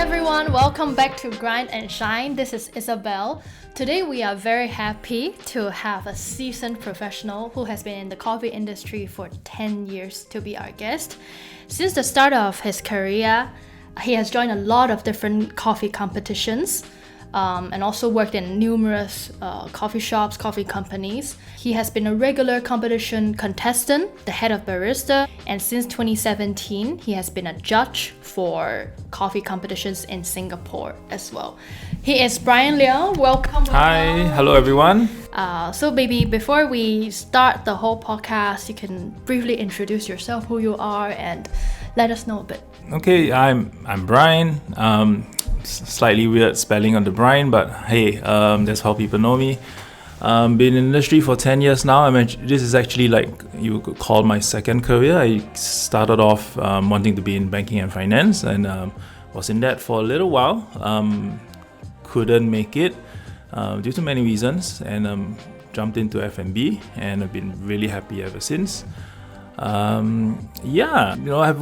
everyone, welcome back to Grind and Shine. This is Isabel. Today we are very happy to have a seasoned professional who has been in the coffee industry for 10 years to be our guest. Since the start of his career, he has joined a lot of different coffee competitions and also worked in numerous coffee shops, coffee companies. He has been a regular competition contestant, the head of barista, and since 2017, he has been a judge for coffee competitions in Singapore as well. He is Bryne Leong. Welcome. Hi, hello everyone. So maybe before we start the whole podcast, you can briefly introduce yourself, who you are, and let us know a bit. Okay, I'm Bryne. Slightly weird spelling on the Bryne, but hey, that's how people know me. Been in the industry for 10 years now. This is actually like you could call my second career. I started off wanting to be in banking and finance, and was in that for a little while. Couldn't make it due to many reasons, and jumped into F&B, and I've been really happy ever since. I've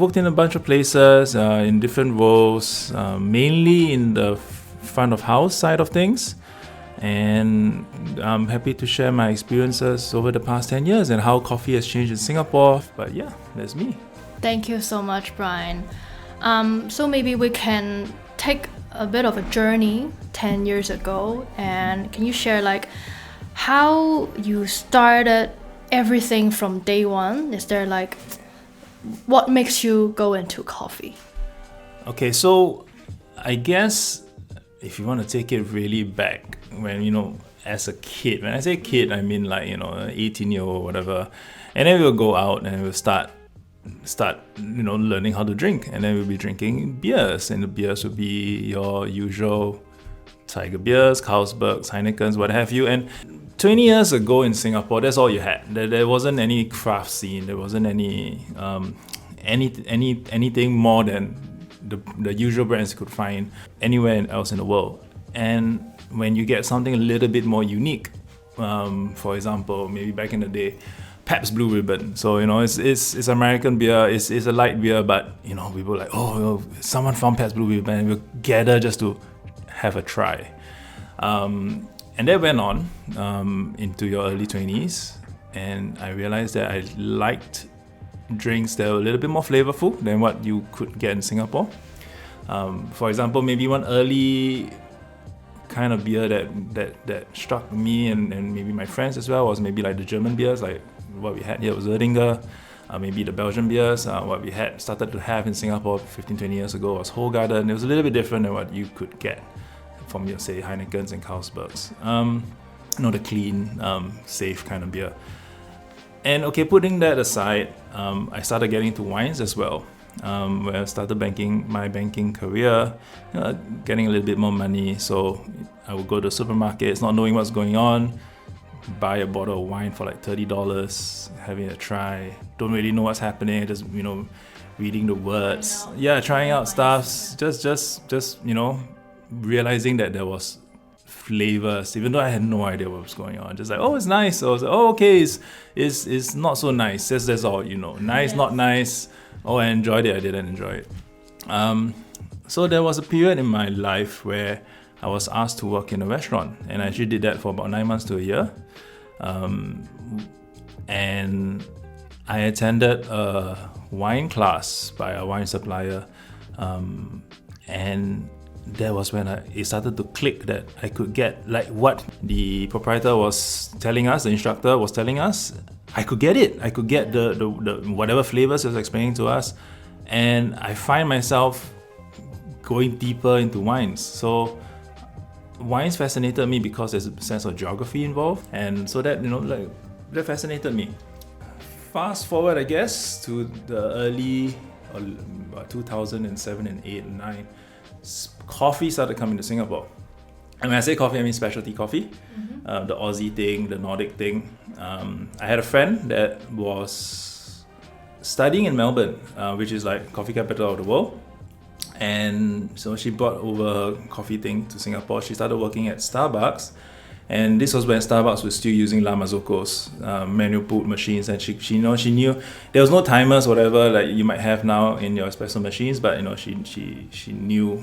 worked in a bunch of places in different roles, mainly in the front of house side of things, and I'm happy to share my experiences over the past 10 years and how coffee has changed in Singapore. But yeah, that's me. Thank you so much, Bryne. So maybe we can take a bit of a journey 10 years ago, and can you share like how you started everything from day one? Is there like, what makes you go into coffee? Okay, so I guess if you want to take it really back, when, as a kid, when I say kid, I mean like, 18-year-old or whatever, and then we'll go out and we'll start learning how to drink, and then we'll be drinking beers, and the beers will be your usual Tiger beers, Carlsbergs, Heinekens, what have you. And 20 years ago in Singapore, that's all you had. There wasn't any craft scene. There wasn't any anything more than the usual brands you could find anywhere else in the world. And when you get something a little bit more unique, for example, maybe back in the day, Pabst Blue Ribbon. So it's American beer. It's a light beer, but we were like, someone found Pabst Blue Ribbon, and we'll gather just to have a try. And that went on into your early 20s, and I realized that I liked drinks that were a little bit more flavorful than what you could get in Singapore. For example, maybe one early kind of beer that struck me and maybe my friends as well was maybe like the German beers, like what we had here was Erdinger. Maybe the Belgian beers, what we had started to have in Singapore 15-20 years ago was Hoegaarden. It was a little bit different than what you could get from your, say, Heinekens and Carlsbergs. The clean, safe kind of beer. And okay, putting that aside, I started getting into wines as well. Where I started my banking career, getting a little bit more money. So I would go to supermarkets, not knowing what's going on, buy a bottle of wine for like $30, having a try. Don't really know what's happening, just reading the words. Yeah, trying out stuff. Just realizing that there was flavors, even though I had no idea what was going on. Just like, it's nice. So I was like, okay, it's not so nice. That's all, nice, yes. Not nice. I enjoyed it, I didn't enjoy it. So there was a period in my life where I was asked to work in a restaurant, and I actually did that for about 9 months to a year. And I attended a wine class by a wine supplier, and that was when it started to click that I could get like what the proprietor was telling us, the instructor was telling us. I could get it. I could get the whatever flavors he was explaining to us, and I find myself going deeper into wines. So wines fascinated me because there's a sense of geography involved, and so that that fascinated me. Fast forward, I guess, to the early 2007 and 8 and 9. Coffee started coming to Singapore. And when I say coffee, I mean specialty coffee, the Aussie thing, the Nordic thing. I had a friend that was studying in Melbourne, which is like coffee capital of the world. And so she brought over her coffee thing to Singapore. She started working at Starbucks, and this was when Starbucks was still using La Mazzocco's manual pulled machines, and she knew there was no timers, whatever like you might have now in your espresso machines, but she knew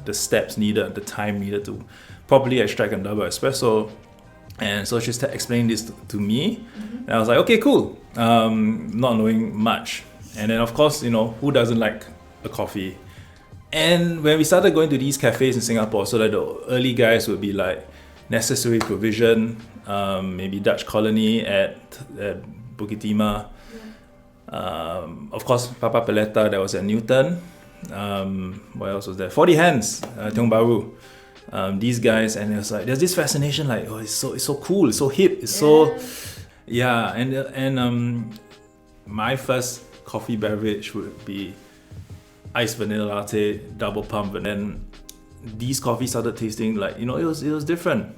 the steps needed, the time needed to properly extract a double espresso. And so she explained this to me, and I was like, okay, cool. Not knowing much, and then of course, who doesn't like a coffee? And when we started going to these cafes in Singapore, so that the early guys would be like Necessary Provision, maybe Dutch Colony at Bukit Timah. Of course, Papa Peleta, that was at Newton. What else was there? 40 Hands, Tiong Bahru. These guys, and it was like there's this fascination, like, oh, it's so cool, it's so hip, it's and my first coffee beverage would be iced vanilla latte, double pump, and then these coffees started tasting like, it was different.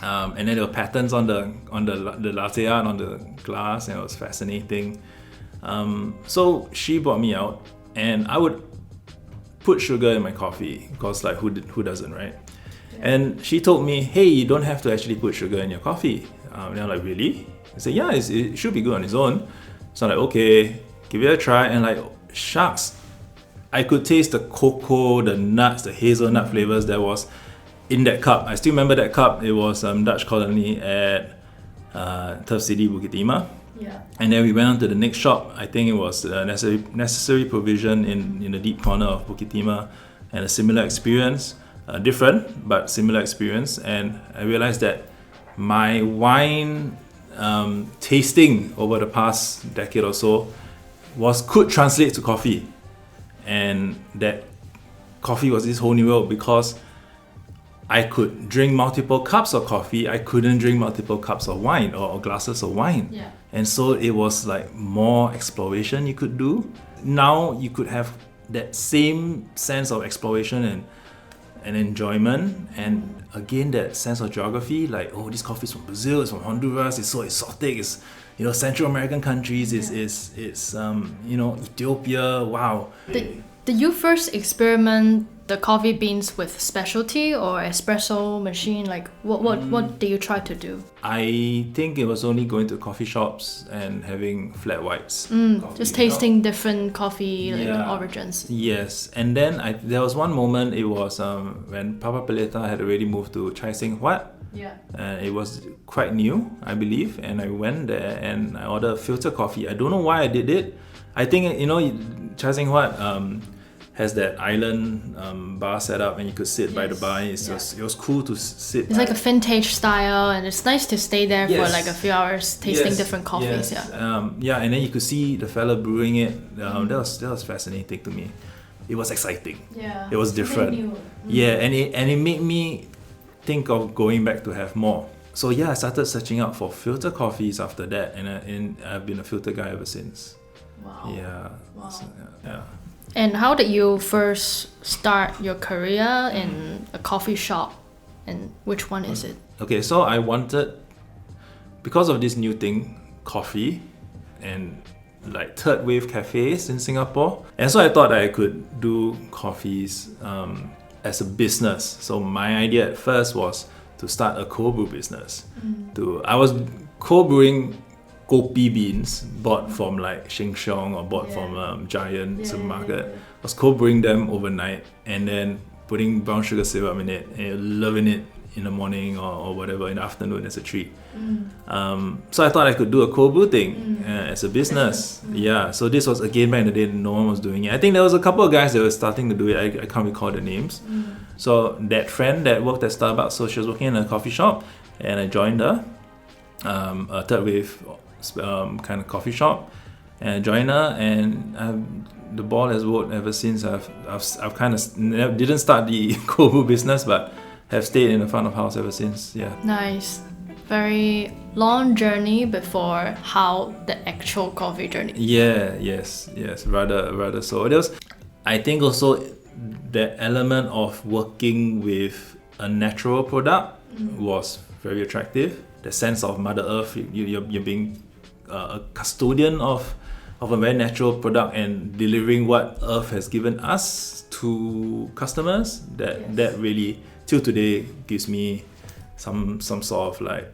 And then there were patterns on the latte art on the glass, and it was fascinating. So she brought me out, and I would put sugar in my coffee because, like, who doesn't, right? And she told me, hey, you don't have to actually put sugar in your coffee. And I'm like, really? I said, yeah, it should be good on its own. So I'm like, okay, give it a try. And like, shucks, I could taste the cocoa, the nuts, the hazelnut flavors that was in that cup. I still remember that cup. It was Dutch Colony at Turf City, Bukit Timah. Yeah. And then we went on to the next shop. I think it was Necessary Provision in the deep corner of Bukit Timah, and a similar experience. Different, but similar experience. And I realized that my wine tasting over the past decade or so could translate to coffee. And that coffee was this whole new world, because I could drink multiple cups of coffee, I couldn't drink multiple cups of wine or glasses of wine. Yeah. And so it was like more exploration you could do. Now you could have that same sense of exploration and enjoyment, and again that sense of geography, like, oh, this coffee is from Brazil, it's from Honduras, it's so exotic, it's Central American countries, it's Ethiopia, wow. Did you first experiment the coffee beans with specialty or espresso machine? Like, what did you try to do? I think it was only going to coffee shops and having flat whites. Just tasting different coffee origins. Yes, and then there was one moment, it was when Papa Peleta had already moved to Chai Seng Huat. Yeah. And it was quite new, I believe, and I went there and I ordered filter coffee. I don't know why I did it. I think, Chai Seng Huat has that island bar set up, and you could sit by the bar. It was cool to sit. It's like a vintage style, and it's nice to stay there for like a few hours tasting different coffees. And then you could see the fella brewing it. That was fascinating to me. It was exciting. Yeah. It was different. Yeah, and it made me think of going back to have more. So I started searching out for filter coffees after that, and I've been a filter guy ever since. Wow. Yeah. Wow. So, yeah. And how did you first start your career in a coffee shop, and which one is it? Okay, so I wanted, because of this new thing, coffee, and like third wave cafes in Singapore, and so I thought I could do coffees as a business. So my idea at first was to start a cold brew business. I was cold brewing kopi beans bought from like Sheng Siong or bought from Giant supermarket. I was cold brewing them overnight and then putting brown sugar syrup in it and loving it in the morning or whatever in the afternoon as a treat. So I thought I could do a cold brew thing as a business. Yeah, so this was again back in the day, no one was doing it. I think there was a couple of guys that were starting to do it. I can't recall the names. So that friend that worked at Starbucks, so she was working in a coffee shop, and I joined her, a third wave kind of coffee shop, and I joined her, and the ball has rolled ever since. I've kind of didn't start the cold brew business, but have stayed in the front of house ever since. Yeah. Nice. Very long journey before how the actual coffee journey. Yes. Rather so. There was, I think, also the element of working with a natural product was very attractive. The sense of Mother Earth, you're being a custodian of a very natural product and delivering what Earth has given us to customers. That really, till today, gives me some sort of like,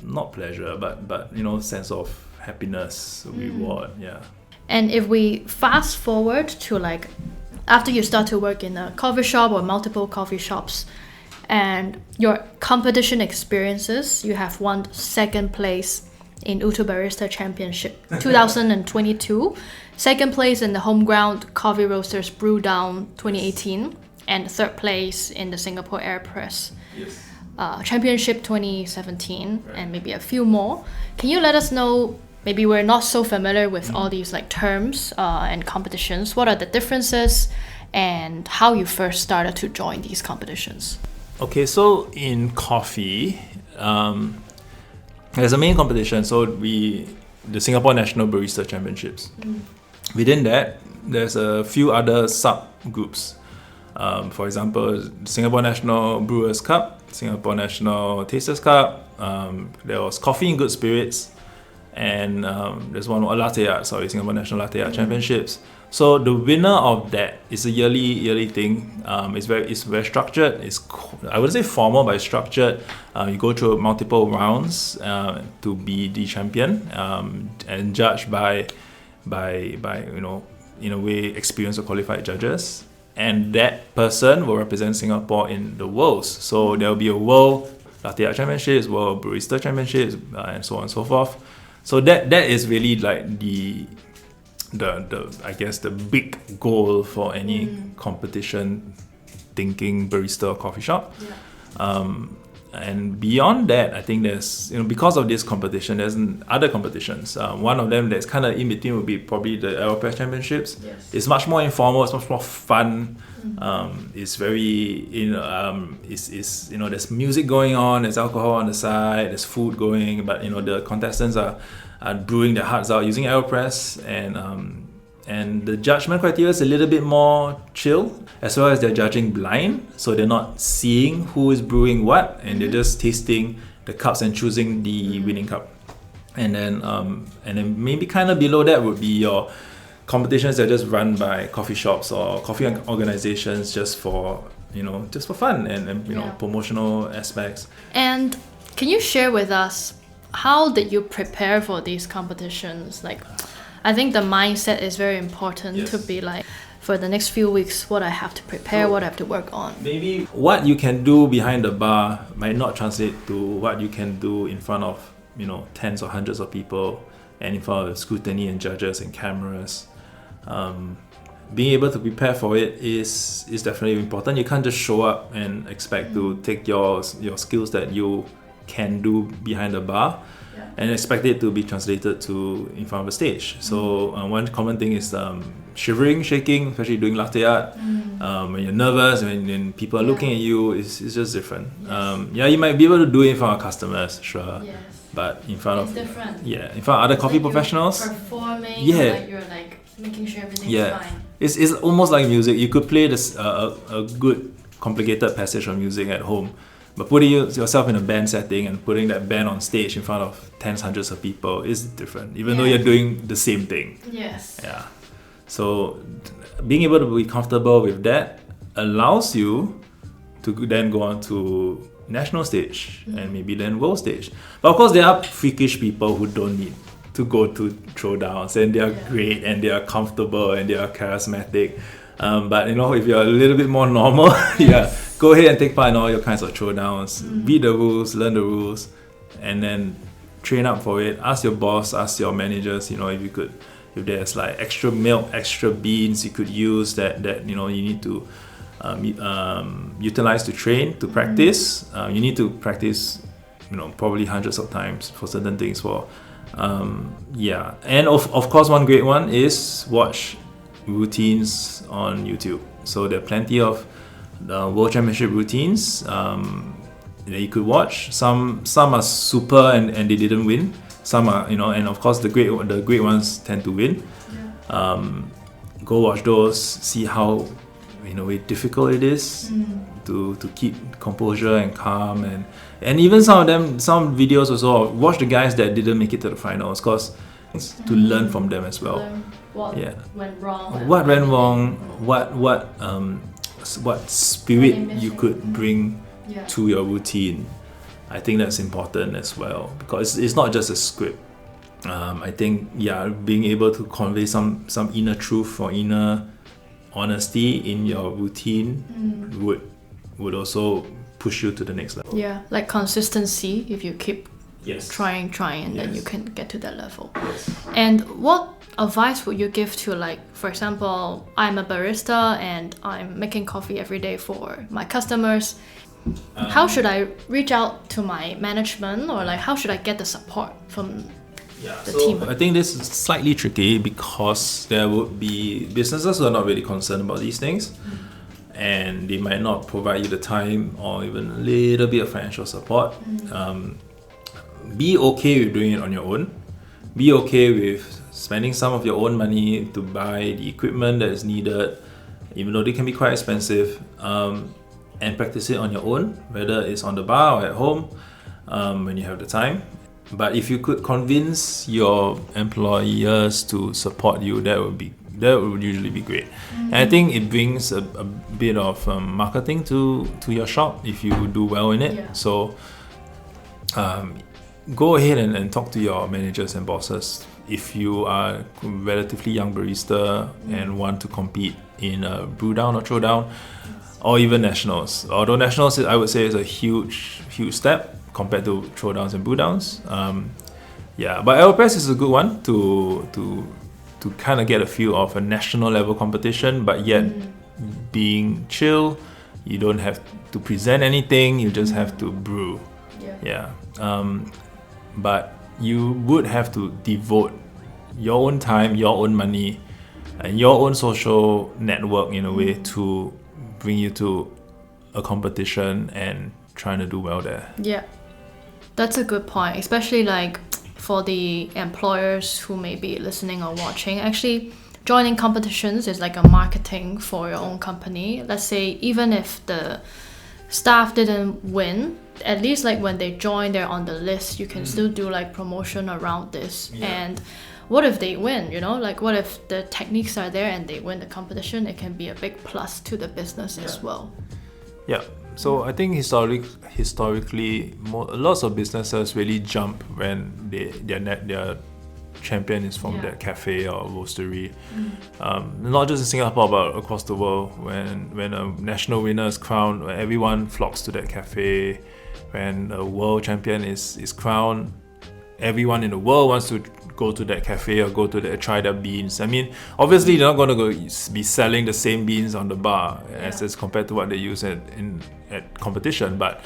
not pleasure, but sense of happiness, reward. Yeah. And if we fast forward to like after you start to work in a coffee shop or multiple coffee shops, and your competition experiences, you have won second place in Uto Barista Championship 2022, second place in the Homeground Coffee Roasters Brew Down 2018, and third place in the Singapore Aeropress Championship 2017, and maybe a few more. Can you let us know, maybe we're not so familiar with all these like terms and competitions, what are the differences and how you first started to join these competitions? Okay, so in coffee, there's a main competition, so the Singapore National Barista Championships. Within that, there's a few other subgroups. For example, Singapore National Brewers Cup, Singapore National Tasters Cup, there was Coffee in Good Spirits, and there's one more, Singapore National Latte Art Championships. So the winner of that is a yearly thing. It's very structured. I wouldn't say formal, but it's structured. You go through multiple rounds to be the champion, and judged by in a way experienced or qualified judges. And that person will represent Singapore in the worlds. So there will be a World Latte Art Championships, World Barista Championships, and so on and so forth. So that is really like the I guess the big goal for any competition thinking barista or coffee shop. And beyond that, I think there's, because of this competition, there's other competitions. One of them that's kind of in between would be probably the Aeropress Championships. It's much more informal, it's much more fun. It's very, there's music going on, there's alcohol on the side, there's food going, but the contestants are brewing their hearts out using Aeropress, and the judgment criteria is a little bit more chill, as well as they're judging blind, so they're not seeing who is brewing what, and they're just tasting the cups and choosing the winning cup. And then maybe kind of below that would be your competitions that are just run by coffee shops or coffee organizations just for fun and promotional aspects. And can you share with us, how did you prepare for these competitions? Like, I think the mindset is very important to be like, for the next few weeks, what I have to prepare, what I have to work on. Maybe what you can do behind the bar might not translate to what you can do in front of, tens or hundreds of people, and in front of scrutiny and judges and cameras. Being able to prepare for it is definitely important. You can't just show up and expect to take your skills that you can do behind the bar and expect it to be translated to in front of a stage. So one common thing is shivering, shaking, especially doing latte art. When you're nervous, when people are looking at you, it's just different. You might be able to do it in front of customers, sure. But in front of different. In front of other coffee professionals, performing, like you're like making sure everything's fine. It's almost like music. You could play this a good complicated passage of music at home, but putting yourself in a band setting and putting that band on stage in front of tens, hundreds of people is different, even though you're doing the same thing. So being able to be comfortable with that allows you to then go on to national stage and maybe then world stage. But of course, there are freakish people who don't need to go to throwdowns, and they are great and they are comfortable and they are charismatic. But if you're a little bit more normal, go ahead and take part in all your kinds of throwdowns. Read the rules, learn the rules, and then train up for it. Ask your boss, ask your managers, if there's like extra milk, extra beans you could use that you need to utilize to train, to practice. You need to practice, probably hundreds of times for certain things. And of course, one great one is watch routines on YouTube. So there are plenty of World Championship routines that you could watch. Some are super and they didn't win. Some are, and of course the great ones tend to win. Go watch those, see how difficult it is to keep composure and calm, and even some videos also, watch the guys that didn't make it to the finals, because to learn from them as well. What went wrong? What went wrong? What spirit you could bring to your routine. I think that's important as well, because it's not just a script. I think being able to convey some inner truth or inner honesty in your routine would also push you to the next level. Yeah, like consistency. If you keep trying, and then you can get to that level. Yes. And what advice would you give to, like, for example, I'm a barista and I'm making coffee every day for my customers. How should I reach out to my management, or like how should I get the support from the team? I think this is slightly tricky because there would be businesses who are not really concerned about these things, and they might not provide you the time or even a little bit of financial support. Be okay with doing it on your own. Be okay with spending some of your own money to buy the equipment that is needed, even though they can be quite expensive, and practice it on your own, whether it's on the bar or at home, when you have the time. But if you could convince your employers to support you, that would usually be great. And I think it brings a bit of marketing to your shop if you do well in it. Yeah. So go ahead and talk to your managers and bosses. If you are a relatively young barista and want to compete in a brew down or throw down, or even nationals. Although nationals, I would say, is a huge step compared to throwdowns and brew downs. But Aeropress is a good one to kind of get a feel of a national level competition, but yet being chill. You don't have to present anything. You just have to brew. But you would have to devote your own time, your own money, and your own social network in a way to bring you to a competition and trying to do well there. Yeah, that's a good point, especially like for the employers who may be listening or watching. Actually, joining competitions is like a marketing for your own company. Let's say even if the staff didn't win, at least like when they join, they're on the list. You can still do like promotion around this. And what if they win, like what if the techniques are there and they win the competition? It can be a big plus to the business as well. Yeah, so I think historically, lots of businesses really jump when their champion is from that cafe or roastery. Not just in Singapore, but across the world. When a national winner is crowned, everyone flocks to that cafe. When a world champion is crowned, everyone in the world wants to go to that cafe or try their beans. I mean, obviously they're not going to go be selling the same beans on the bar as compared to what they use at competition, but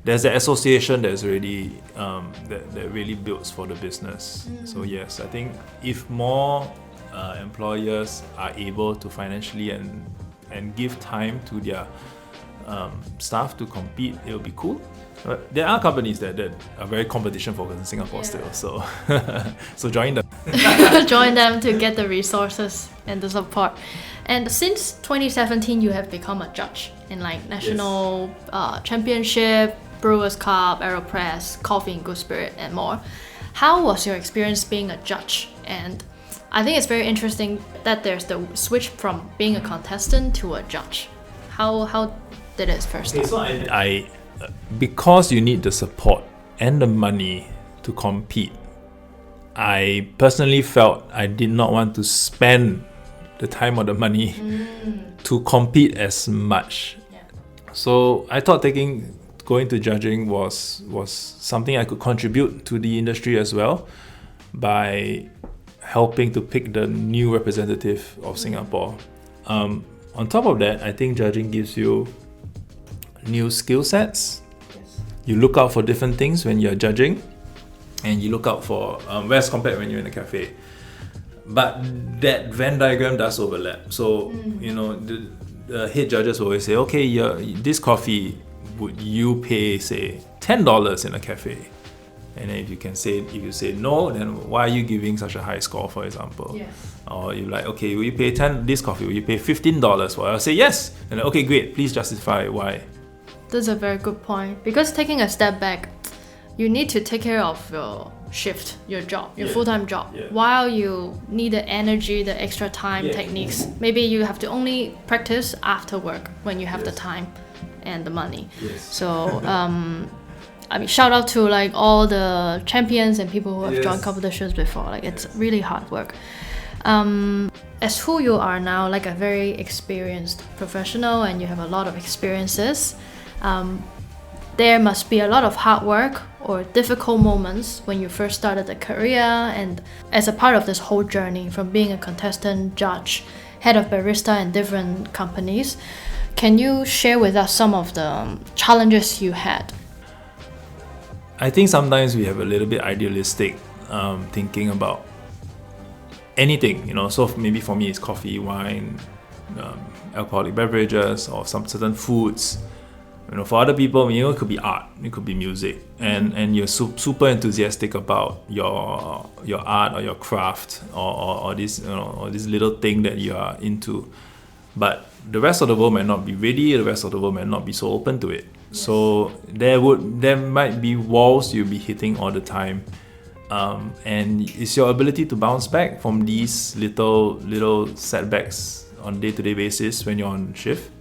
there's the association that's already that really builds for the business. So yes, I think if more employers are able to financially and give time to their staff to compete, it'll be cool. But there are companies that are very competition focused in Singapore still, so so join them. Join them to get the resources and the support. And since 2017, you have become a judge in like National Championship, Brewers Cup, Aeropress, Coffee in Good Spirit, and more. How was your experience being a judge? And I think it's very interesting that there's the switch from being a contestant to a judge. How did it first start? So I because you need the support and the money to compete, I personally felt I did not want to spend the time or the money to compete as much. So I thought going to judging was something I could contribute to the industry as well by helping to pick the new representative of Singapore. On top of that, I think judging gives you new skill sets. You look out for different things when you're judging, and you look out for whereas compared when you're in a cafe. But that Venn diagram does overlap. So the head judges always say, okay, this coffee, would you pay say $10 in a cafe? And then if you say no, then why are you giving such a high score, for example? Or you're like, okay, will you pay this coffee? Will you pay $15 for it? I'll say yes. And then, okay, great. Please justify why. That's a very good point. Because taking a step back, you need to take care of your shift, your job, your full-time job. While you need the energy, the extra time, techniques, maybe you have to only practice after work when you have the time and the money. So, I mean, shout out to like all the champions and people who have joined competitions before. Like it's really hard work. As who you are now, like a very experienced professional, and you have a lot of experiences, there must be a lot of hard work or difficult moments when you first started a career, and as a part of this whole journey from being a contestant, judge, head of barista in different companies. Can you share with us some of the challenges you had? I think sometimes we have a little bit idealistic thinking about anything, so maybe for me it's coffee, wine, alcoholic beverages, or some certain foods. For other people, it could be art, it could be music, and you're super enthusiastic about your art or your craft or this or this little thing that you are into, but the rest of the world might not be ready. The rest of the world might not be so open to it. Yes. So there might be walls you'll be hitting all the time, and it's your ability to bounce back from these little setbacks on a day-to-day basis when you're on shift.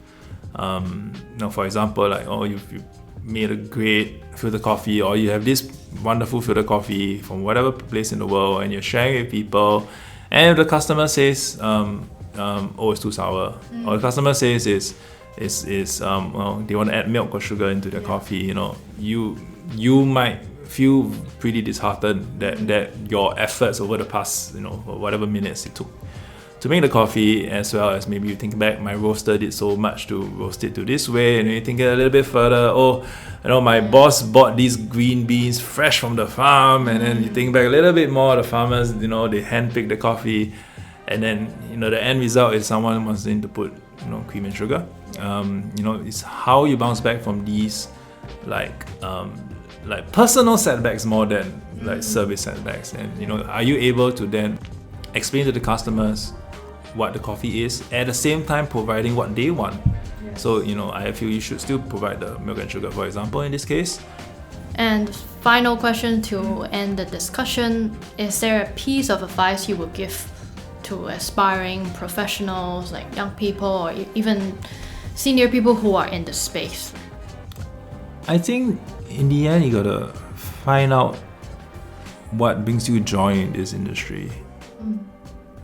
For example, like you've made a great filter coffee, or you have this wonderful filter coffee from whatever place in the world, and you're sharing it with people, and if the customer says, it's too sour, or the customer says they want to add milk or sugar into their coffee, you might feel pretty disheartened that your efforts over the past, whatever minutes it took to make the coffee, as well as maybe you think back, my roaster did so much to roast it to this way, and you think a little bit further, my boss bought these green beans fresh from the farm, and then you think back a little bit more, the farmers, they handpicked the coffee, and then, the end result is someone wants to put, cream and sugar. It's how you bounce back from these, like personal setbacks more than like service setbacks, and, are you able to then explain to the customers what the coffee is, at the same time providing what they want. Yes. So, I feel you should still provide the milk and sugar, for example, in this case. And final question to end the discussion, is there a piece of advice you would give to aspiring professionals, like young people or even senior people who are in the space? I think in the end, you gotta find out what brings you joy in this industry.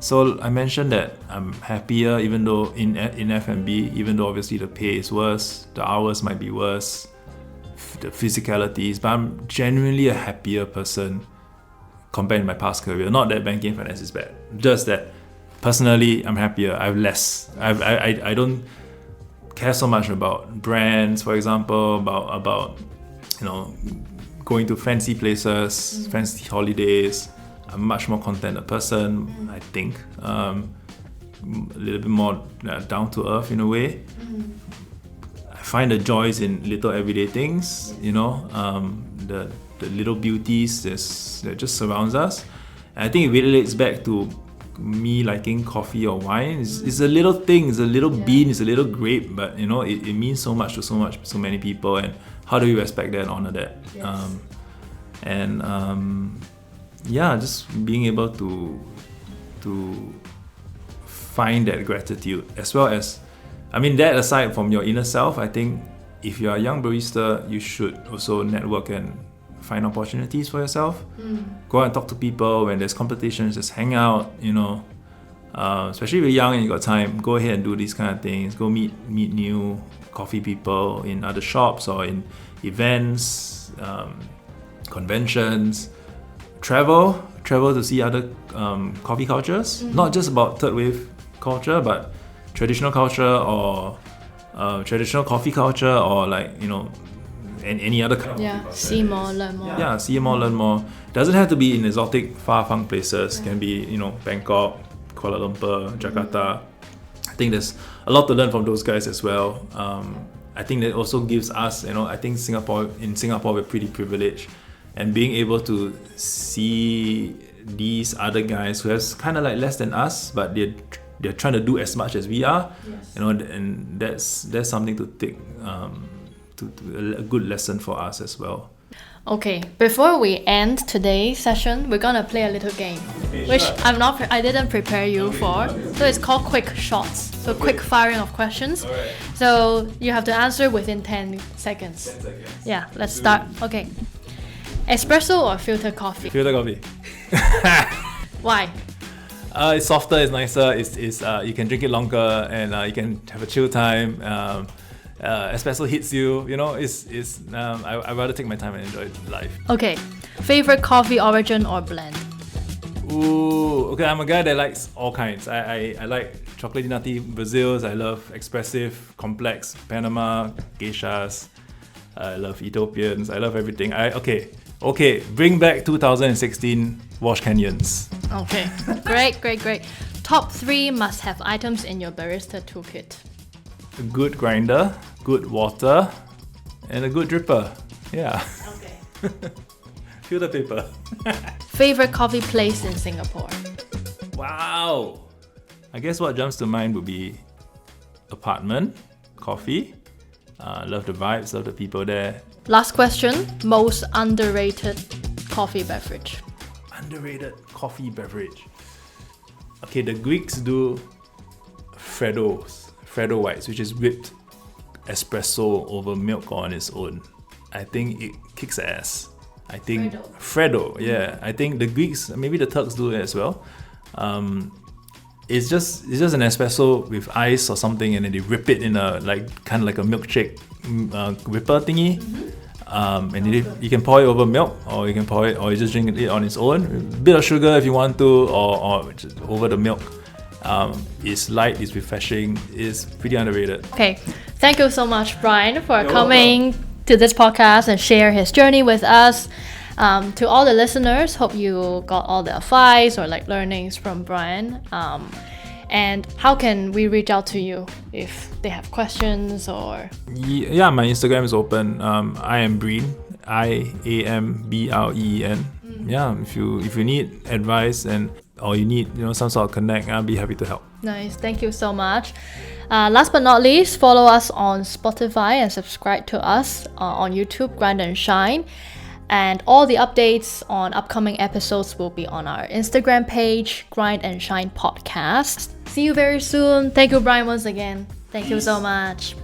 So I mentioned that I'm happier, even though in F&B, even though obviously the pay is worse, the hours might be worse, the physicalities, but I'm genuinely a happier person compared to my past career. Not that banking and finance is bad, just that personally I'm happier. I have less. I don't care so much about brands, for example, about going to fancy places, fancy holidays. I'm a much more contented person, I think. A little bit more down to earth in a way. I find the joys in little everyday things, the little beauties that just surrounds us. And I think it relates back to me liking coffee or wine. It's a little thing, it's a little bean, it's a little grape, but it means so much to so many people. And how do we respect that and honor that? Yes. Just being able to find that gratitude, as well as, that aside from your inner self, I think if you're a young barista, you should also network and find opportunities for yourself. Go out and talk to people. When there's competitions, just hang out, especially if you're young and you got time, go ahead and do these kind of things. Go meet new coffee people in other shops or in events, conventions. Travel to see other coffee cultures, not just about third wave culture, but traditional culture or traditional coffee culture, or any other kind of coffee culture. See more, learn more. See more, learn more. Doesn't have to be in exotic, far-flung places. Can be Bangkok, Kuala Lumpur, Jakarta. I think there's a lot to learn from those guys as well. I think that also gives us, I think in Singapore we're pretty privileged. And being able to see these other guys who have kind of less than us, but they're trying to do as much as we are, and that's something to take to a good lesson for us as well. Okay, before we end today's session, we're gonna play a little game, which I didn't prepare you for. So it's called Quick Shots. So quick firing of questions. Alright. So you have to answer within 10 seconds. 10 seconds. Yeah, let's start. Okay. Espresso or filter coffee? Filter coffee. Why? It's softer, it's nicer, it's you can drink it longer, and you can have a chill time. Espresso hits you, you know, I'd rather take my time and enjoy life. Okay, favorite coffee origin or blend? Ooh, okay, I'm a guy that likes all kinds. I like chocolate nutty Brazils, I love expressive, complex, Panama, geishas, I love Ethiopians, I love everything. Okay, bring back 2016 Wash Canyons. Okay, great. Top 3 must-have items in your barista toolkit. A good grinder, good water, and a good dripper. Yeah. Okay. Filter paper. Favorite coffee place in Singapore? Wow. I guess what jumps to mind would be apartment, coffee. Love the vibes, love the people there. Last question, most underrated coffee beverage? Underrated coffee beverage. Okay, the Greeks do Freddo whites, which is whipped espresso over milk on its own. I think it kicks ass. I think Freddo, yeah. I think the Greeks, maybe the Turks do it as well. It's just an espresso with ice or something, and then they whip it in a kind of like a milkshake whipper thingy. And you can pour it over milk, or you can pour it, or you just drink it on its own. A bit of sugar if you want to, or just over the milk. It's light, it's refreshing, it's pretty underrated. Okay, thank you so much, Bryne, for coming to this podcast and share his journey with us. To all the listeners, hope you got all the advice or learnings from Bryne. And how can we reach out to you if they have questions or? Yeah, my Instagram is open. I am Bryne, IAMBREEN. Yeah, if you need advice or you need some sort of connect, I'll be happy to help. Nice, thank you so much. Last but not least, follow us on Spotify and subscribe to us on YouTube, Grind and Shine. And all the updates on upcoming episodes will be on our Instagram page, Grind and Shine Podcast. See you very soon. Thank you, Bryne, once again. Thank you so much.